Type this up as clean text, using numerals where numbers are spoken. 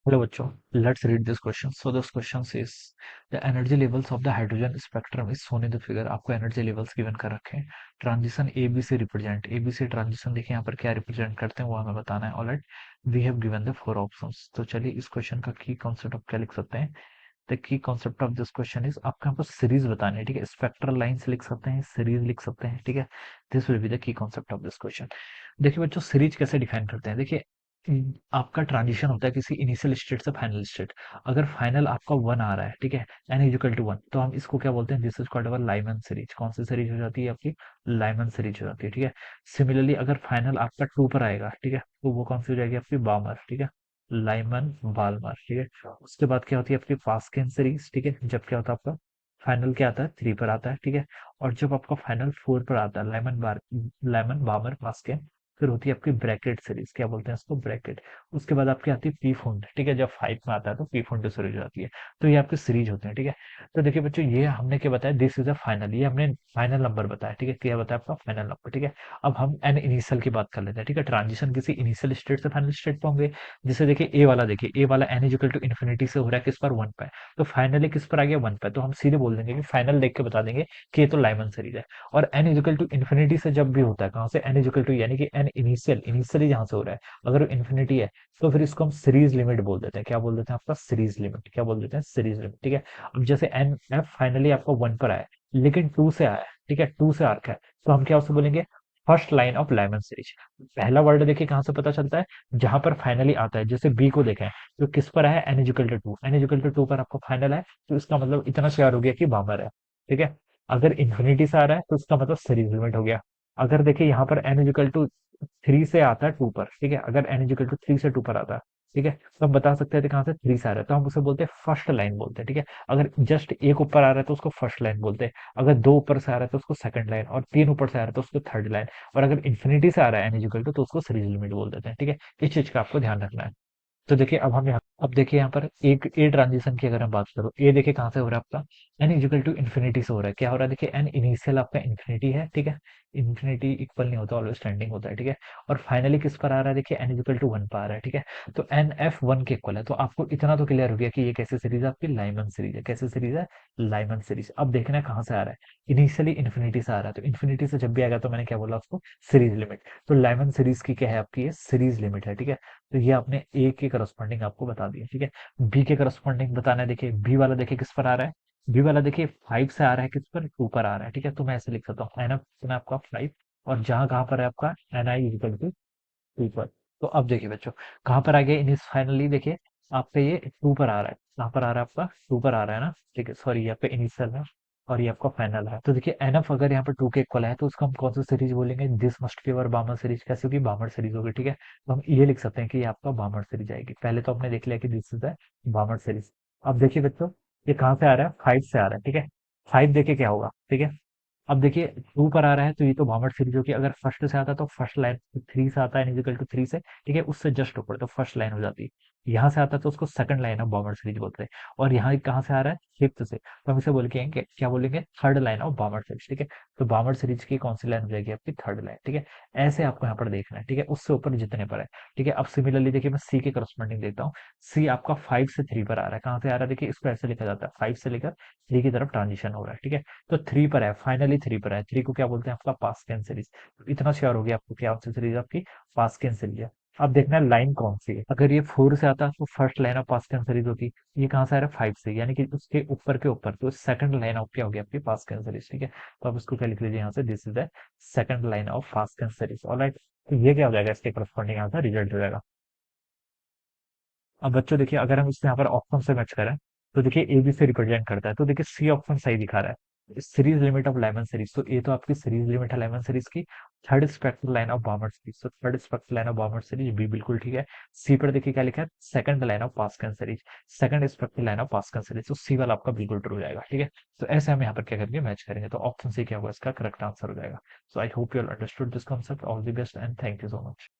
Hello बच्चों, let's read this question. So this question says the energy levels of the hydrogen spectrum is shown in the figure. आपको energy levels given कर रखे हैं. Transition A B से represent. A B से transition देखिए यहाँ पर क्या represent करते हैं वो हमें बताना है. Alright, we have given the four options. तो चलिए इस question का key concept आप क्या लिख सकते हैं. The key concept of this question is आपको यहाँ पर सीरीज बतानी है. ठीक है, स्पेक्ट्रल लाइंस लिख सकते हैं, सीरीज लिख सकते हैं. ठीक है, this will be the key concept of this question. देखिए बच्चों, सीरीज कैसे डिफाइन करते हैं. देखिए आपका ट्रांजिशन होता है किसी इनिशियल स्टेट से फाइनल स्टेट. अगर फाइनल आपका वन आ रहा है, ठीक है, n is equal to one, तो हम इसको क्या बोलते हैं, this is called our Lyman series. कौन सी सीरीज हो जाती है आपकी, लाइमन सीरीज हो जाती है. ठीक है, सिमिलरली अगर फाइनल आपका टू पर आएगा, ठीक है, तो वो कौन सी हो जाएगी आपकी, बामर. ठीक है, लाइमन बाल्मर. ठीक है, उसके बाद क्या होती है आपकी फास्केन सीरीज. ठीक है, जब क्या होता है आपका फाइनल क्या आता है, थ्री पर आता है. ठीक है, और जब आपका फाइनल फोर पर आता है, लाइमन बामर फास्केन, फिर होती है आपकी ब्रैकेट सीरीज. क्या बोलते हैं इसको, ब्रैकेट. उसके बाद आपकी आती है पी फुंड. ठीक है, जब फाइव में आता है तो पी फुंड सीरीज हो जाती है. तो ये आपकी सीरीज होते हैं. ठीक है, तो देखिए बच्चों, ये हमने क्या बताया, दिस इज अ फाइनल. ये हमने फाइनल नंबर बताया. ठीक है, क्या बताया आपका फाइनल नंबर. ठीक है, अब हम एन इनिशियल की बात कर लेते हैं. ठीक है, ट्रांजिशन किसी इनिशियल स्टेट से फाइनल स्टेट पे होंगे. जैसे देखिए ए वाला, देखिए ए वाला एन इक्वल टू इन्फिनिटी से हो रहा है किस पर, वन पे. तो फाइनली किस पर आ गया, वन पे. तो हम सीधे बोल देंगे कि फाइनल देख के बता देंगे कि ये तो लाइमन सीरीज है. और एन इक्वल टू इन्फिनिटी से जब भी होता है, कहां से, एन इक्वल टू यानी कि एन इनिशियली जहां से हो रहा है, अगर इन्फिनिटी है, तो फिर इसको हम सीरीज लिमिट बोल देते हैं. क्या बोल देते हैं आपका, सीरीज लिमिट. क्या बोल देते हैं, सीरीज लिमिट. ठीक है, अब जैसे एन एफ फाइनली आपका वन पर आया लेकिन टू से आया है, ठीक है, टू से आर्क है, तो हम क्या उसे बोलेंगे, first line of Lyman series. पहला वर्ड देखिए कहां से पता चलता है, जहां पर फाइनली आता है. जैसे बी को देखें तो किस पर है, n equal to two. N equal to two पर आपको फाइनल है, तो इसका मतलब इतना श्योर हो गया कि बामर है. ठीक है, अगर इन्फिनिटी से आ रहा है तो इसका मतलब सीरीज लिमिट हो गया. अगर देखिए यहाँ पर एन इक्वल टू थ्री से आता है टू पर, ठीक है, अगर एन इक्वल टू थ्री से टू पर आता है, ठीक है, तो हम बता सकते हैं कहाँ से थ्री से आ रहा है, तो हम उसे बोलते हैं फर्स्ट लाइन बोलते हैं. ठीक है, अगर जस्ट एक ऊपर आ रहा है तो उसको फर्स्ट लाइन बोलते हैं. अगर दो ऊपर से आ रहा है तो उसको सेकंड लाइन, और तीन ऊपर से आ रहा है तो उसको थर्ड लाइन, और अगर इन्फिनिटी से आ रहा है एन इक्वल टू, तो उसको सीरीज लिमिट बोल देते हैं. ठीक है, इस चीज का आपको ध्यान रखना है. तो देखिए अब हम यहाँ, अब देखिए यहाँ पर एक ए ट्रांजिशन की अगर हम बात करो, ए देखिए कहाँ से हो रहा है आपका, एन इक्वल टू इन्फिनिटी से हो रहा है. क्या हो रहा है, देखिए एन इनिशियल आपका इन्फिनिटी है. ठीक है, इन्फिनिटी इक्वल नहीं होता, ऑलवेज स्टैंडिंग होता है. ठीक है, और फाइनली किस पर आ रहा है, देखिए एन इक्वल टू वन पर आ रहा है. ठीक है, तो एन एफ वन के इक्वल है. तो आपको इतना तो क्लियर हो गया कि ये कैसे सीरीज है आपकी, लाइमन सीरीज है. कैसे सीरीज है, लाइमन सीरीज. अब देखना है कहाँ से आ रहा है, इनिशियली इन्फिनिटी से आ रहा है, तो इन्फिनिटी से जब भी आएगा तो मैंने क्या बोला उसको, सीरीज लिमिट. तो लाइमन सीरीज की क्या है आपकी, ये सीरीज लिमिट है. ठीक है, तो ये आपने ए के करस्पॉन्डिंग आपको बता दिया. ठीक है, बी के करस्पॉन्डिंग बताना है. देखिए बी वाला देखिए किस पर आ रहा है, बी वाला देखिए फाइव से आ रहा है किस पर, टू पर आ रहा है. ठीक है, तो मैं ऐसे लिख सकता हूँ, एन एफ आपका फाइव, और जहां कहाँ पर है आपका, n i equal to two पर. तो अब देखिए बच्चों, कहाँ पर आ गया इनिस, फाइनली देखिए आपका ये टू पर आ रहा है. कहाँ पर आ रहा है आपका, टू पर आ रहा है ना. ठीक है, सॉरी, ये आपका इनिशियल है और ये आपका फाइनल है. तो देखिए एनएफ अगर यहाँ पर टू के इक्वल है तो उसको हम कौन सी सीरीज बोलेंगे, this must be our बामर series. कैसे होगी, बामर सीरीज होगी. ठीक है, तो हम ये लिख सकते हैं कि ये आपका बामर सीरीज आएगी. पहले तो आपने देख लिया कि दिस इज द बामर सीरीज. अब देखिए बच्चों, ये कहाँ से आ रहा है, फाइव से आ रहा है. ठीक है, फाइव देखिए क्या होगा. ठीक है, अब देखिए टू पर आ रहा है तो ये तो भामट सीरीज होगी. अगर फर्स्ट से आता है तो फर्स्ट लाइन, थ्री से आता है इक्वल टू थ्री से, ठीक है, उससे जस्ट ऊपर तो फर्स्ट लाइन हो जाती है. यहाँ से आता है तो उसको सेकंड लाइन ऑफ भामट सीरीज बोलते हैं. और यहाँ कहाँ से आ रहा है, फिफ्थ से, तो हम इसे बोल के क्या बोलेंगे, थर्ड लाइन ऑफ भामट सीरीज. ठीक है, तो भामट सीरीज की कौन सी लाइन हो जाएगी आपकी, थर्ड लाइन. ठीक है, ऐसे आपको यहाँ पर देखना है. ठीक है, उससे ऊपर जितने पर है. ठीक है, अब सिमिलरली देखिए मैं सी के करस्पॉन्डिंग देता हूँ. सी आपका फाइव से थ्री पर आ रहा है. कहाँ से आ रहा है, देखिए इसको ऐसे लिखा जाता है, फाइव से लेकर थ्री की तरफ ट्रांजिशन हो रहा है. ठीक है, तो थ्री पर है, फाइनली थ्री पर है. थ्री को क्या बोलते हैं, आपका पास्कल सीरीज. तो इतना श्योर हो गया आपको क्या कौन सी सीरीज आपकी, पास्कल सीरीज है. अब देखना है लाइन कौन सी है. अगर ये फोर से आता तो first line of Paschen series होती. ये कहाँ से आ रहा है, फाइव से, यानी कि उसके ऊपर के ऊपर, तो सेकंड लाइन ऑफ क्या होगी आपकी, पास्कल सीरीज. ठीक है, तो आप इसको क्या लिख लीजिए यहाँ से, this is the second line of Paschen series. Alright, तो ये क्या हो जाएगा, इसके करस्पॉन्डिंग यहाँ से रिजल्ट हो जाएगा. अब बच्चों देखिए, अगर हम इसमें यहाँ पर ऑप्शन से मैच करें तो देखिए ए बी से रिप्रेजेंट करता है, तो देखिए सी ऑप्शन सही दिखा रहा है, series limit of Lyman series. तो ए तो आपकी सीरीज लिमिट है लाइमन सीरीज की. Third spectral line of Balmer series, तो third spectral line of Balmer series B बिल्कुल ठीक है. सी पर देखिए क्या लिखा है, second line of Paschen series, second spectral line of Paschen series. तो सी वाला आपका बिल्कुल ट्रू हो जाएगा. ठीक है, तो ऐसे हम यहाँ पर क्या करेंगे, मैच करेंगे. तो ऑप्शन सी क्या होगा, इसका करेक्ट आंसर हो जाएगा. So I hope you all understood this concept. All the best and thank you so much.